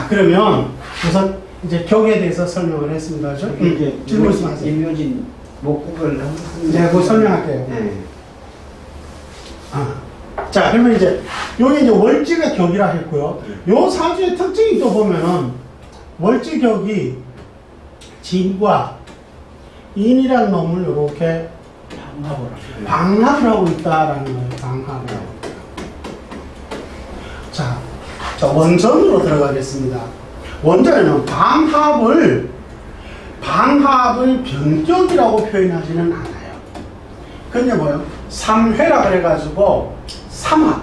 자, 그러면 우선 이제 격에 대해서 설명을 했습니다. 그죠? 이제 질문 말씀하세요. 임묘진 목국을 하고 네, 그거 설명할게요. 네. 자, 그러면 이제 여기 이제 월지가 격이라 했고요. 요 사주의 특징이 또 보면은 월지격이 진과 인이라는 놈을 이렇게 방합을 하고 있다라는 거예요. 방합을 하고 있다. 자, 원전으로 들어가겠습니다. 원전에는 방합을 변격이라고 표현하지는 않아요. 근데 뭐요? 삼회라 그래가지고 삼합.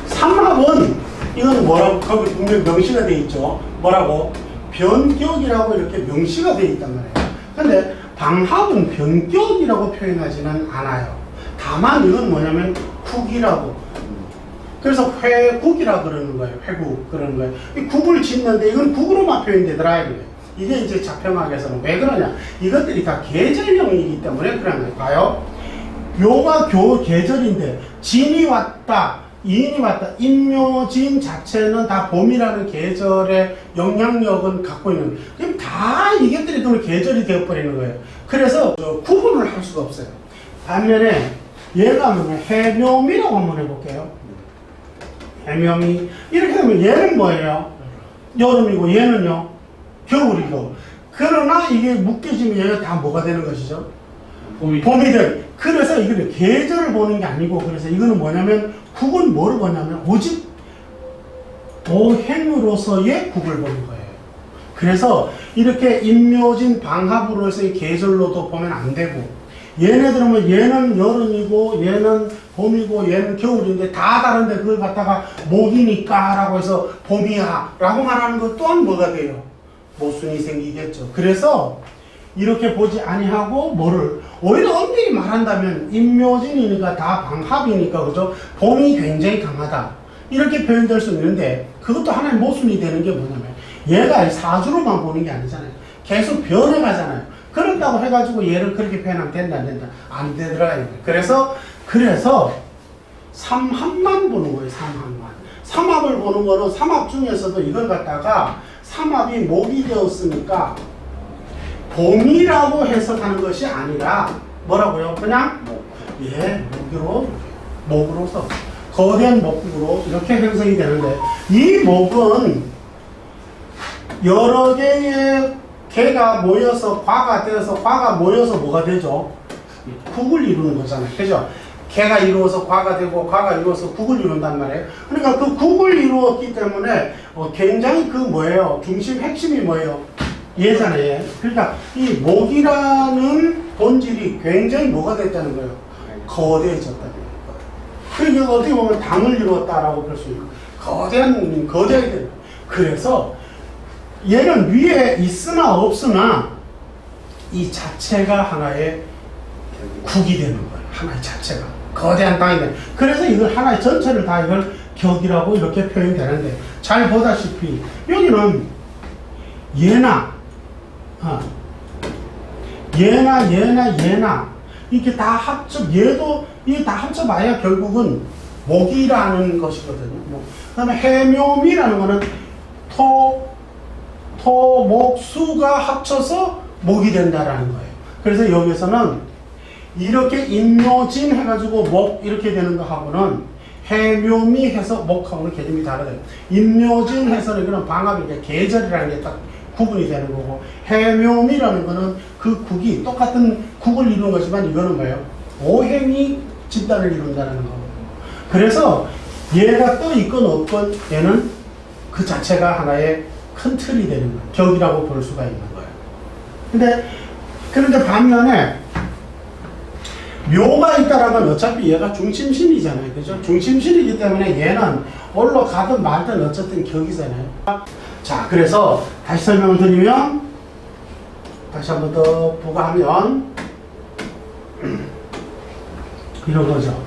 삼합은 이건 뭐라고 거기 분명 명시가 돼 있죠. 뭐라고? 변격이라고 이렇게 명시가 돼 있단 말이에요. 근데 방합은 변격이라고 표현하지는 않아요. 다만 이건 뭐냐면 국이라고. 그래서 회국이라 그러는 거예요. 회국 그러는 거예요. 이 국을 짓는데 이건 국으로만 표현되더라 이거예요. 이게 이제 자평학에서는 왜 그러냐? 이것들이 다 계절명이기 때문에 그런 거예요. 봐요. 묘가 계절인데 진이 왔다, 인이 왔다. 임묘진 자체는 다 봄이라는 계절의 영향력은 갖고 있는 거예요. 그럼 다 이것들이 그러면 계절이 되어버리는 거예요. 그래서 구분을 할 수가 없어요. 반면에 얘가 뭐냐? 해묘미라고 한번 해볼게요. 해묘미. 이렇게 하면 얘는 뭐예요? 여름이고 얘는요? 겨울이고. 그러나 이게 묶여지면 얘가 다 뭐가 되는 것이죠? 봄이 돼. 그래서 이거는 계절을 보는 게 아니고, 그래서 이거는 뭐냐면, 국은 뭐를 보냐면, 오직 도행으로서의 국을 보는 거예요. 그래서 이렇게 임묘진 방합으로서의 계절로도 보면 안 되고, 얘네들은 뭐 얘는 여름이고, 얘는 봄이고, 얘는 겨울인데 다 다른데 그걸 갖다가 목이니까 라고 해서 봄이야 라고 말하는 것 또한 뭐가 돼요? 모순이 생기겠죠. 그래서 이렇게 보지 아니하고 뭐를 오히려 엄밀히 말한다면 임묘진이니까 다 방합이니까 그죠? 봄이 굉장히 강하다 이렇게 표현될 수 있는데 그것도 하나의 모순이 되는 게 뭐냐면 얘가 사주로만 보는 게 아니잖아요. 계속 변해가잖아요. 그런다고 해가지고 얘를 그렇게 표현하면 된다 안 된다 안 되더라. 그래서 삼합만 보는 거예요. 삼합을 보는 거는 삼합 중에서도 이걸 갖다가 삼합이 목이 되었으니까 봄이라고 해석하는 것이 아니라 뭐라고요? 그냥 목으로서 거대한 목으로 이렇게 형성이 되는데 이 목은 여러 개의 개가 모여서 과가 되어서 과가 모여서 뭐가 되죠? 국을 이루는 거잖아요. 그죠? 개가 이루어서 과가 되고 과가 이루어서 국을 이룬단 말이에요. 그러니까 그 국을 이루었기 때문에 굉장히 그 뭐예요? 중심 핵심이 뭐예요? 얘잖아요. 그러니까 이 목이라는 본질이 굉장히 뭐가 됐다는 거예요? 거대해졌다는 거예요. 그러니까 어떻게 보면 당을 이루었다라고 볼 수 있고 거대하게 되는 거예요. 그래서 얘는 위에 있으나 없으나 이 자체가 하나의 국이 되는 거예요. 하나의 자체가 거대한 땅이 되는. 그래서 이걸 하나의 전체를 다 이걸 격이라고 이렇게 표현되는데 잘 보다시피 여기는 얘나 이렇게 다 얘도 이게 다 합쳐봐야 결국은 목이라는 것이거든요. 그 다음에 해묘미라는 거는 목, 수가 합쳐서 목이 된다라는 거예요. 그래서 여기서는 이렇게 임묘진 해가지고 목 이렇게 되는 거 하고는 해묘미 해서 목하고는 개념이 다르대요. 임묘진 해서는 이거는 방합이니까 계절이라는 게 딱 구분이 되는 거고 해묘미라는 거는 그 국이 똑같은 국을 이루는 거지만 이거는 뭐예요? 오행이 집단을 이룬다는 거고. 그래서 얘가 떠 있건 없건 얘는 그 자체가 하나의 큰 틀이 되는 거예요. 격이라고 볼 수가 있는 거예요. 그런데 반면에 묘가 있다라면 어차피 얘가 중심신이잖아요. 그죠? 중심신이기 때문에 얘는 올라가든 말든 어쨌든 격이잖아요. 자, 그래서 다시 설명을 드리면 다시 한 번 더 부가하면 이런 거죠.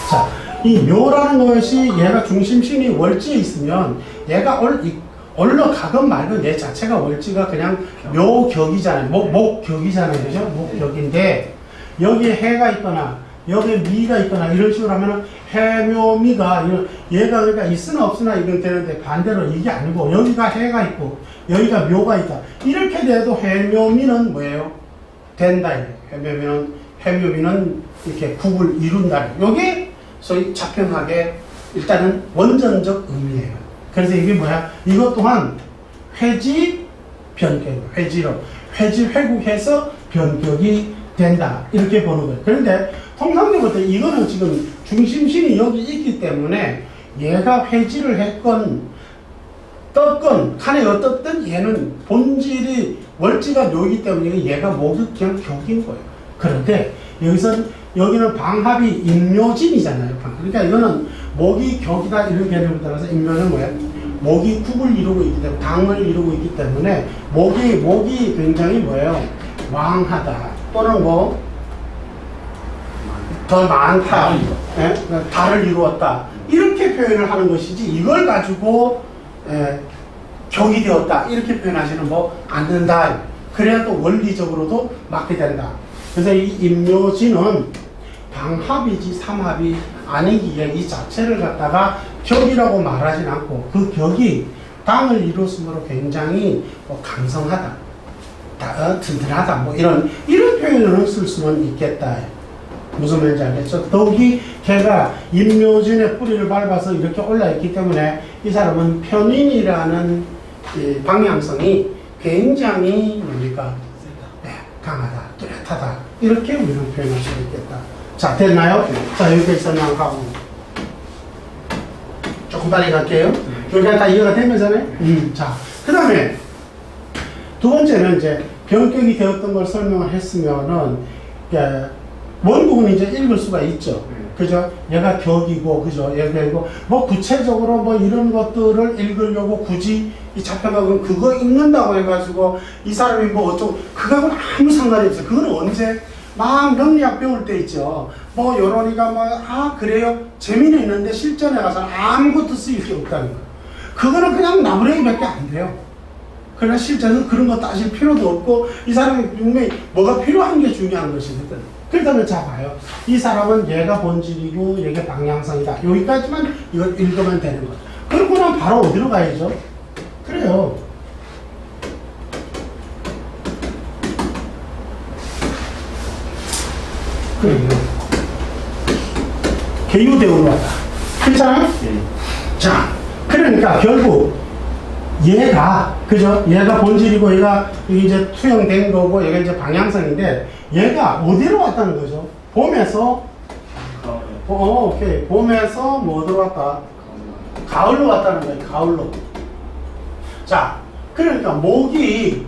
자, 이 묘라는 것이 얘가 중심신이 월지에 있으면 얘가 올라가건 말건 얘 자체가 월지가 그냥 묘격이잖아요. 목격이잖아요. 그죠? 목격인데 여기에 해가 있거나 여기에 미가 있거나 이런 식으로 하면은 해묘미가 얘가 그러니까 있으나 없으나 이건 되는데 반대로 이게 아니고 여기가 해가 있고 여기가 묘가 있다. 이렇게 돼도 해묘미는 뭐예요? 된다. 해묘미는 이렇게 국을 이룬다. 요게 소위 자평학의 일단은 원전적 의미예요. 그래서 이게 뭐야? 이것 또한 회지 변격, 회지 회국해서 변격이 된다. 이렇게 보는 거예요. 그런데 통상적으로 이거는 지금 중심신이 여기 있기 때문에 얘가 회지를 했건 떴건 칸에 어떻든 얘는 본질이 월지가 묘이기 때문에 얘가 목이 그냥 격인 거예요. 그런데 여기는 방합이 인묘진이잖아요. 그러니까 이거는 목이 격이다 이런 개념에 따라서 인묘는 뭐야? 목이 국을 이루고 있기 때문에 당을 이루고 있기 때문에 목이 굉장히 뭐예요? 왕하다 또는 뭐 더 많다, 예? 달을 이루었다 이렇게 표현을 하는 것이지 이걸 가지고 격이 되었다 이렇게 표현하시는 뭐 않는다. 그래야 또 원리적으로도 맞게 된다. 그래서 이 임묘지는 방합이지 삼합이 아니기에 이 자체를 갖다가 격이라고 말하진 않고 그 격이 당을 이뤘으므로 굉장히 뭐 강성하다, 든든하다 뭐 이런 표현을 쓸 수는 있겠다. 무슨 말인지 알겠죠? 더욱이 걔가 임묘진의 뿌리를 밟아서 이렇게 올라있기 때문에 이 사람은 편인이라는 이 방향성이 굉장히 뭡니까? 강하다, 뚜렷하다 이렇게 우리는 표현할 수 있겠다. 자, 됐나요? 자, 여기까지 설명하고 조금 빨리 갈게요. 여기가 다 이해가 되면서네. 자, 그 다음에 두 번째는 이제 변격이 되었던 걸 설명을 했으면은 원국은 이제 읽을 수가 있죠. 그죠? 얘가 격이고, 그죠? 얘가 뭐 구체적으로 뭐 이런 것들을 읽으려고 굳이 이 자평학은 그거 읽는다고 해가지고 이 사람이 뭐 어쩌고 그거하고는 아무 상관이 없어요. 그거는 언제 막 명리학 배울 때 있죠. 뭐 요런이가 뭐 그래요? 재미는 있는데 실전에 가서 아무것도 쓰일 게 없다는 거예요. 그거는 그냥 나무래기밖에 안 돼요. 그러나 실제는 그런 거 따질 필요도 없고 이 사람이 분명히 뭐가 필요한 게 중요한 것이거든. 그렇다면 자 봐요. 이 사람은 얘가 본질이고 얘가 방향성이다. 여기까지만 이걸 읽으면 되는 거예요. 그러고 나면 바로 어디로 가야죠? 그래요. 그래요. 개유대우로 왔다. 그렇잖아요? 자, 그러니까 결국 얘가, 그죠? 얘가 본질이고 얘가 이제 투영된 거고 얘가 이제 방향성인데 얘가 어디로 왔다는 거죠? 봄에서 오케이. 봄에서 뭐 어디로 왔다? 가을로 왔다는 거예요. 가을로. 자, 그러니까 목이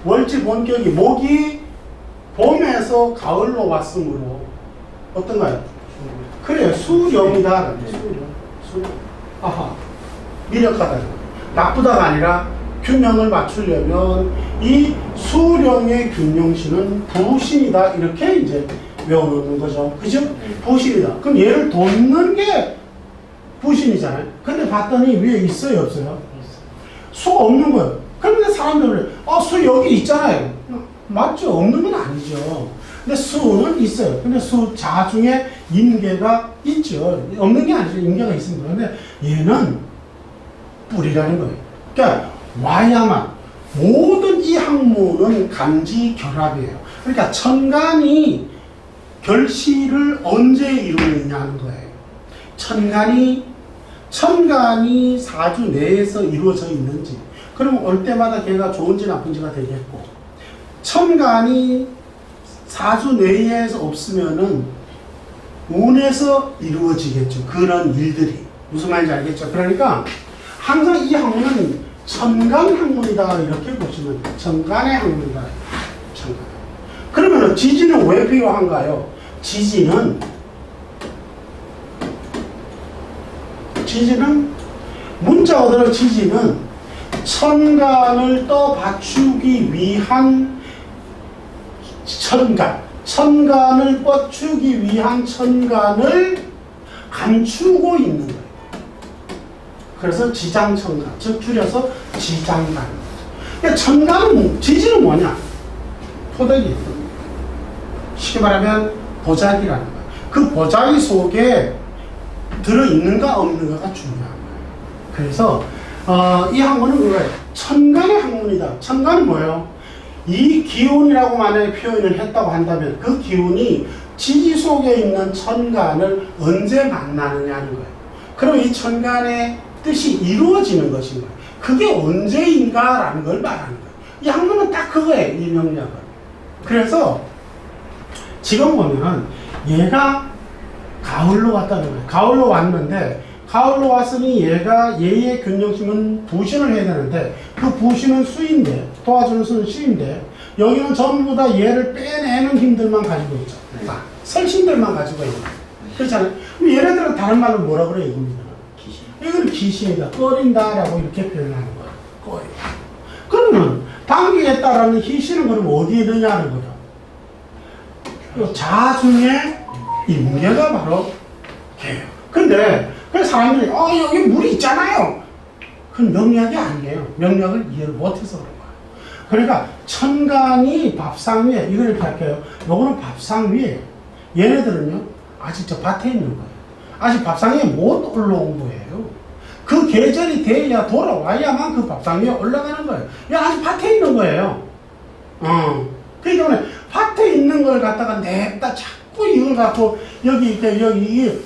월지 본격이 목이 봄에서 가을로 왔으므로 어떤가요? 그래요. 수령이다. 수령. 아하. 미력하다. 나쁘다가 아니라 균형을 맞추려면 이 수령의 균형신은 부신이다 이렇게 이제 외워놓는 거죠. 그죠? 부신이다. 그럼 얘를 돕는 게 부신이잖아요. 근데 봤더니 위에 있어요, 없어요? 수가 없는 거예요. 그런데 사람들은 수 여기 있잖아요. 맞죠? 없는 건 아니죠. 근데 수는 있어요. 근데 수자 중에 임계가 있죠. 없는 게 아니죠. 임계가 있습니다. 근데 얘는 뿌리라는 거예요. 그러니까 와야만 모든 이 학문은 간지 결합이에요. 그러니까 천간이 결실을 언제 이루느냐는 거예요. 천간이 사주 내에서 이루어져 있는지 그러면 올 때마다 걔가 좋은지 나쁜지가 되겠고 천간이 사주 내에서 없으면은 운에서 이루어지겠죠. 그런 일들이 무슨 말인지 알겠죠? 그러니까 항상 이 학문은 천간 학문이다 이렇게 보시면 돼요. 천간의 학문이다. 천간. 그러면 지지는 왜 필요한가요? 지지는 문자 그대로 지지는 천간을 떠받추기 위한 천간을 뻗추기 위한 천간을 감추고 있는 거예요. 그래서 지장천간, 즉 줄여서 지장간. 그러니까 천간은 지지는 뭐냐? 토대기. 쉽게 말하면 보자기라는 거예요. 그 보자기 속에 들어있는가 없는가가 중요한 거예요. 그래서 이 학문은 그거예요. 천간의 학문이다. 천간은 뭐예요? 이 기운이라고 만약에 표현을 했다고 한다면 그 기운이 지지 속에 있는 천간을 언제 만나느냐는 거예요. 그럼 이 천간의 뜻이 이루어지는 것인 거예요. 그게 언제인가라는 걸 말하는 거예요. 이 학문은 딱 그거예요. 이 명략은. 그래서 지금 보면은 얘가 가을로 왔다는 거예요. 가을로 왔는데 가을로 왔으니 얘의 균형심은 부신을 해야 되는데 그 부신은 수인데 도와주는 수는 시인데 여기는 전부 다 얘를 빼내는 힘들만 가지고 있죠. 설신들만 가지고 있는 거예요. 그렇잖아요. 그럼 얘네들은 다른 말로 뭐라 그래요? 이거는 기신이다. 꺼린다라고 이렇게 표현하는 거예요. 꺼려. 그러면 당기에 따르는 희신은 그럼 어디에 있느냐는 거죠. 자중에 임계가 바로 개예요. 근데 그 사람들이 여기 물이 있잖아요. 그건 명략이 아니에요. 명략을 이해를 못해서 그런 거예요. 그러니까 천간이 밥상 위에 이걸 이렇게 할게요. 요거는 밥상 위에 얘네들은요 아직 저 밭에 있는 거예요. 아직 밥상에 못 올라온 거예요. 그 계절이 돼야 돌아와야만 그 밥상 위에 올라가는 거예요. 아직 밭에 있는 거예요. 그렇기 때문에 밭에 있는 걸 갖다가 냅다 자꾸 이걸 갖고 이게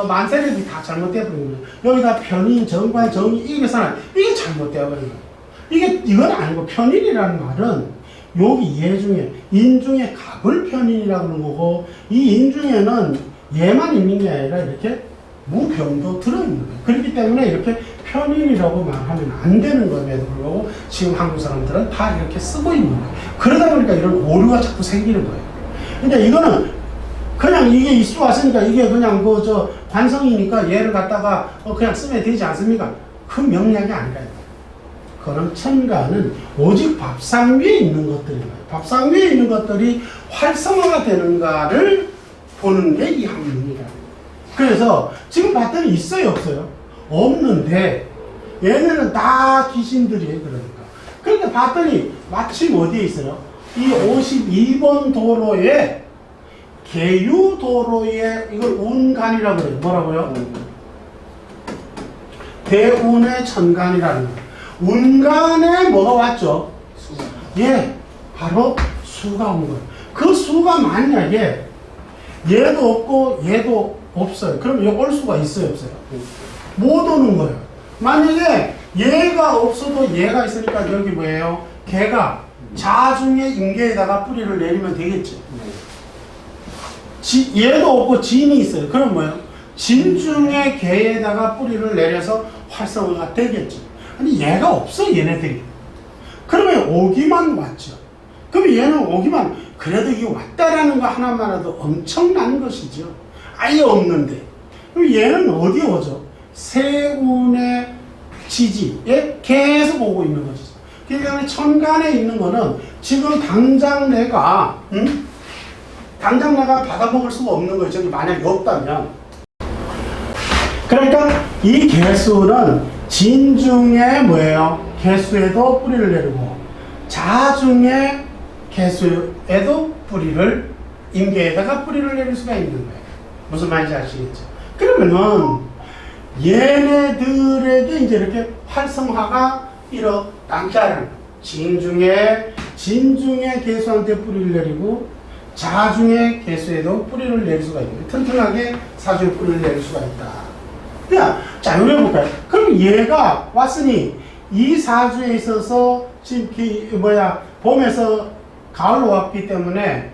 만세력이 다 잘못되어 버린 거예요. 여기다 편인, 정관, 정의 이게 잘못되어 버린 거예요. 이건 아니고 편인이라는 말은 여기 예 중에 인 중에 갑을 편인이라고 하는 거고 이 인 중에는 얘만 있는 게 아니라 이렇게 무병도 들어있는 거예요. 그렇기 때문에 이렇게 편인이라고 말하면 안 되는 거에도 불구하고 지금 한국 사람들은 다 이렇게 쓰고 있는 거예요. 그러다 보니까 이런 오류가 자꾸 생기는 거예요. 근데 이거는 그냥 이게 이슈 왔으니까 이게 그냥 관성이니까 얘를 갖다가 그냥 쓰면 되지 않습니까? 그 명략이 아니라요. 그런 천간은 오직 밥상 위에 있는 것들인 거예요. 밥상 위에 있는 것들이 활성화가 되는가를 보는 게 이 학문이라는 거예요. 그래서 지금 봤더니 있어요, 없어요? 없는데 얘네는 다 귀신들이에요. 그러니까 봤더니 마침 어디에 있어요? 이 52번 도로에 계유도로에 이걸 운간이라고 그래요. 뭐라고요? 대운의 천간이라는 거예요. 운간에 뭐가 왔죠? 수가. 예, 바로 수가 온 거예요. 그 수가 만약에 얘도 없고 얘도 없어요. 그럼 여기 올 수가 있어요, 없어요? 못 오는 거예요. 만약에 얘가 없어도 얘가 있으니까 여기 뭐예요? 걔가 자중의 임계에다가 뿌리를 내리면 되겠죠. 얘도 없고 진이 있어요. 그럼 뭐예요? 진 중에 개에다가 뿌리를 내려서 활성화가 되겠죠. 아니 얘가 없어 얘네들이. 그러면 오기만 왔죠. 그럼 얘는 오기만 그래도 이게 왔다라는 거 하나만으로도 엄청난 것이죠. 아예 없는데. 그럼 얘는 어디 오죠? 세운의 지지에 계속 오고 있는 것이죠. 그러니까 천간에 있는 거는 지금 당장 내가 받아먹을 수가 없는 거예요. 저기 만약에 없다면. 그러니까 이 개수는 진중에 뭐예요? 개수에도 뿌리를 내리고 자중에 개수에도 뿌리를 임계에다가 뿌리를 내릴 수가 있는 거예요. 무슨 말인지 아시겠죠? 그러면은 얘네들에게 이제 이렇게 활성화가 일어나는 진중에 개수한테 뿌리를 내리고 자중에 개수에도 뿌리를 내릴 수가 있는 거예요. 튼튼하게 사주에 뿌리를 내릴 수가 있다. 자, 이래 볼까요? 그럼 얘가 왔으니 이 사주에 있어서 지금 봄에서 가을로 왔기 때문에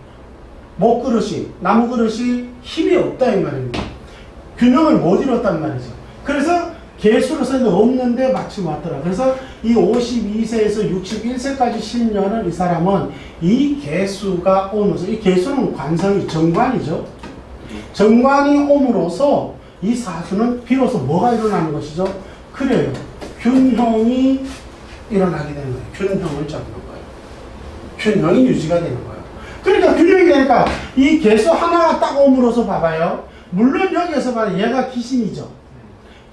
목그릇이, 나무 그릇이 힘이 없다 이 말입니다. 균형을 못 이뤘단 말이죠. 그래서 개수로서는 없는데 마침 왔더라. 그래서 이 52세에서 61세까지 10년을 이 사람은 이 개수가 오면서, 이 개수는 관성이 정관이죠. 정관이 옴으로써 이 사주는 비로소 뭐가 일어나는 것이죠? 그래요. 균형이 일어나게 되는 거예요. 균형을 잡는 거예요. 균형이 유지가 되는 거예요. 그러니까 균형이 되니까 이 개수 하나가 딱 옴으로써 봐봐요. 물론 여기에서 봐요. 얘가 기신이죠.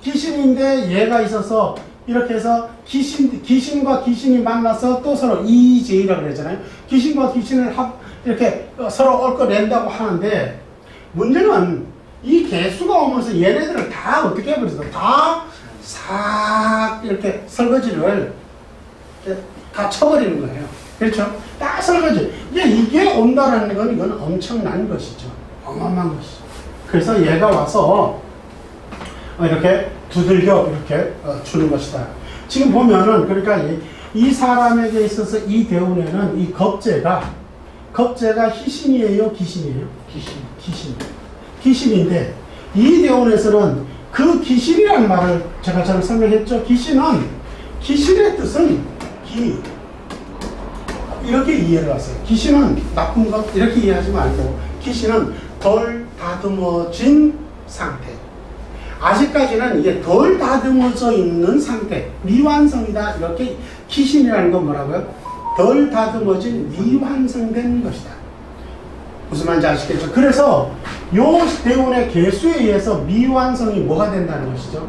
기신인데 얘가 있어서 이렇게 해서 기신과 기신이 만나서 또 서로 이재이라고 그러잖아요. 기신과 기신을 이렇게 서로 얽어낸다고 하는데 문제는 이 개수가 오면서 얘네들을 다 어떻게 해버렸어? 다 싹 이렇게 설거지를 이렇게 다 쳐버리는 거예요. 그렇죠? 딱 설거지. 이게 온다라는 건 이건 엄청난 것이죠. 어마어마한 것이죠. 그래서 얘가 와서 이렇게 두들겨 이렇게 주는 것이다. 지금 보면은 그러니까 이 사람에게 있어서 이 대운에는 이 겁재가 희신이에요, 귀신이에요? 귀신인데 이 대운에서는 그 귀신이라는 말을 제가 잘 설명했죠. 귀신의 뜻은 기 이렇게 이해를 하세요. 귀신은 나쁜 것 이렇게 이해하지 말고 귀신은 덜 다듬어진 상태. 아직까지는 이게 덜 다듬어져 있는 상태, 미완성이다. 이렇게 귀신이라는 건 뭐라고요? 덜 다듬어진 미완성된 것이다. 무슨 말인지 아시겠죠? 그래서 요 대운의 개수에 의해서 미완성이 뭐가 된다는 것이죠?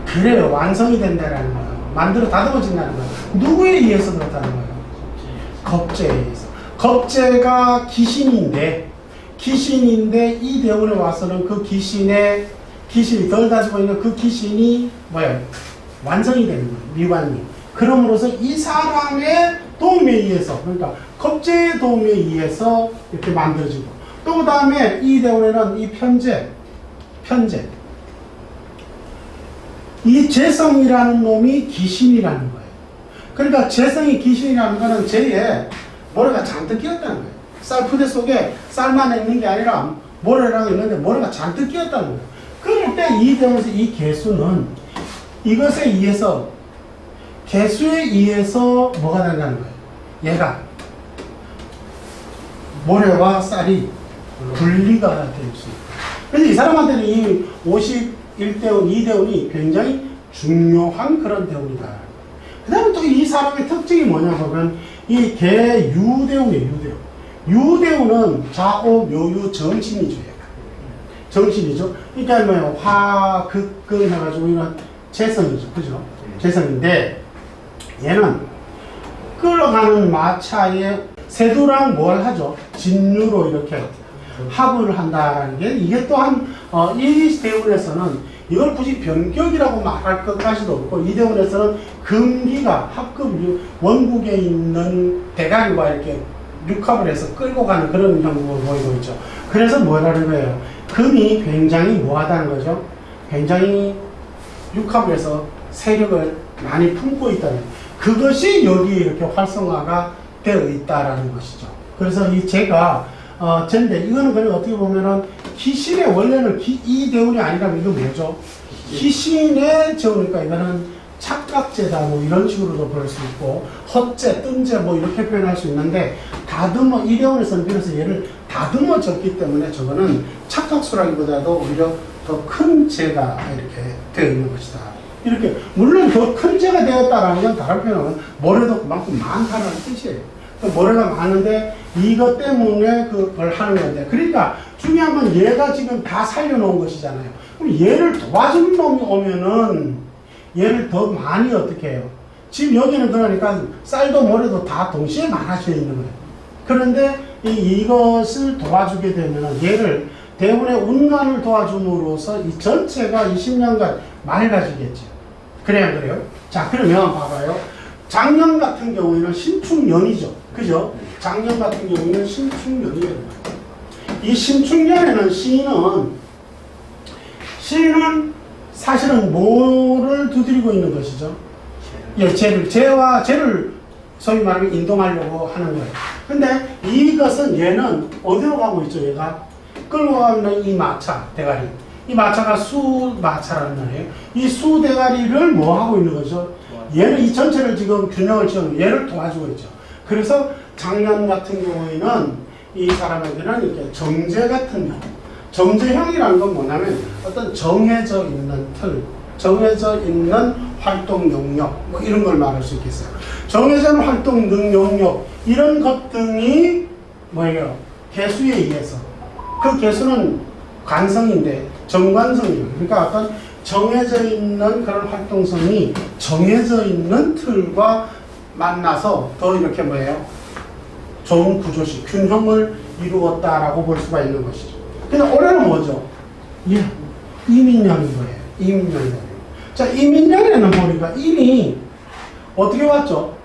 그래요. 완성이 된다는 거예요. 만들어 다듬어진다는 거예요. 누구에 의해서 그렇다는 거예요? 겁재에 의해서. 겁재가 귀신인데 이 대운에 와서는 그 귀신이 덜 다듬어 있는 그 귀신이 뭐예요? 완성이 되는 거예요. 미완이. 그럼으로써 이 사람의 도움에 의해서, 그러니까 겁재의 도움에 의해서 이렇게 만들어지고, 또 그 다음에 이 대운에는 이 편재. 이 재성이라는 놈이 귀신이라는 거예요. 그러니까 재성이 귀신이라는 거는 재에 모래가 잔뜩 끼었다는 거예요. 쌀 푸대 속에 쌀만 있는 게 아니라 모래랑 있는데 모래가 잔뜩 끼었다는 거예요. 그럴 때 이 대운에서 이 개수는 이것에 의해서 개수에 의해서 뭐가 된다는 거예요? 얘가 모래와 쌀이 분리가 될 수 있다. 그래서 이 사람한테는 이 51대운, 2대운이 굉장히 중요한 그런 대운이다. 그 다음에 또 이 사람의 특징이 뭐냐 보면 이 개유대운이에요. 유대운은 좌오, 묘유, 정신이죠. 얘가. 정신이죠. 그러니까 뭐예요? 화, 극, 금 해가지고 이런 재성이죠. 그죠? 재성인데 얘는 끌어가는 마차에 세두랑 뭘 하죠? 진유로 이렇게 합을 한다라는 게 이게 또한 이 대운에서는 이걸 굳이 변격이라고 말할 것까지도 없고 이 대운에서는 금기가 합금 원국에 있는 대가리와 이렇게 육합을 해서 끌고 가는 그런 형국을 보이고 있죠. 그래서 뭐라는 거예요? 금이 굉장히 뭐하다는 거죠? 굉장히 육합을 해서 세력을 많이 품고 있다는 그것이 여기 이렇게 활성화가 되어 있다라는 것이죠. 그래서 이 제가 젠데 이거는 그냥 어떻게 보면은 귀신의 원래는 이 대운이 아니라면 이거 뭐죠? 귀신의 제우니까 이거는 착각제다 뭐 이런 식으로도 볼 수 있고 헛제, 뜸제 뭐 이렇게 표현할 수 있는데 다듬어 이 대운에서는 비로소 얘를 다듬어졌기 때문에 저거는 착각수라기보다도 오히려 더 큰 제가 이렇게 되어 있는 것이다. 이렇게 물론 더 큰 제가 되었다라는 건 다른 표현은 모래도 그만큼 많다는 뜻이에요. 모래가 많은데 이것 때문에 그걸 하는 건데 그러니까 중요한 건 얘가 지금 다 살려놓은 것이잖아요. 그럼 얘를 도와주는 놈이 오면은 얘를 더 많이 어떻게 해요? 지금 여기는 그러니까 쌀도 모래도 다 동시에 많아져 있는 거예요. 그런데 이것을 도와주게 되면은 얘를 대운의 운간을 도와줌으로써 이 전체가 20년간 맑아지겠죠. 그래야 안 그래요? 자, 그러면 봐봐요. 작년 같은 경우에는 신축년이죠. 그죠? 작년 같은 경우에는 신축년이에요. 이 신축년에는 신은 사실은 뭐를 두드리고 있는 것이죠? 예, 재를 소위 말하면 인동하려고 하는 거예요. 근데 이것은 얘는 어디로 가고 있죠? 얘가 끌고 가는 이 마차, 대가리. 이 마차가 수마차라는 말이에요. 이 수대가리를 뭐 하고 있는 거죠? 얘는 이 전체를 지금 균형을 지어서 얘를 도와주고 있죠. 그래서 작년 같은 경우에는 이 사람에게는 이렇게 정제 같은 형. 정제형이라는 건 뭐냐면 어떤 정해져 있는 틀, 정해져 있는 활동 영역, 뭐 이런 걸 말할 수 있겠어요. 정해져 있는 활동 영역, 이런 것 등이 뭐예요? 개수에 의해서. 그 개수는 관성인데 정관성이에요. 그러니까 어떤 정해져 있는 그런 활동성이 정해져 있는 틀과 만나서 더 이렇게 뭐예요? 좋은 구조식, 균형을 이루었다라고 볼 수가 있는 것이죠. 근데 올해는 뭐죠? 예, 이민년인 거예요. 이민년이에요. 자, 이민년에는 보니까 이미 어떻게 왔죠?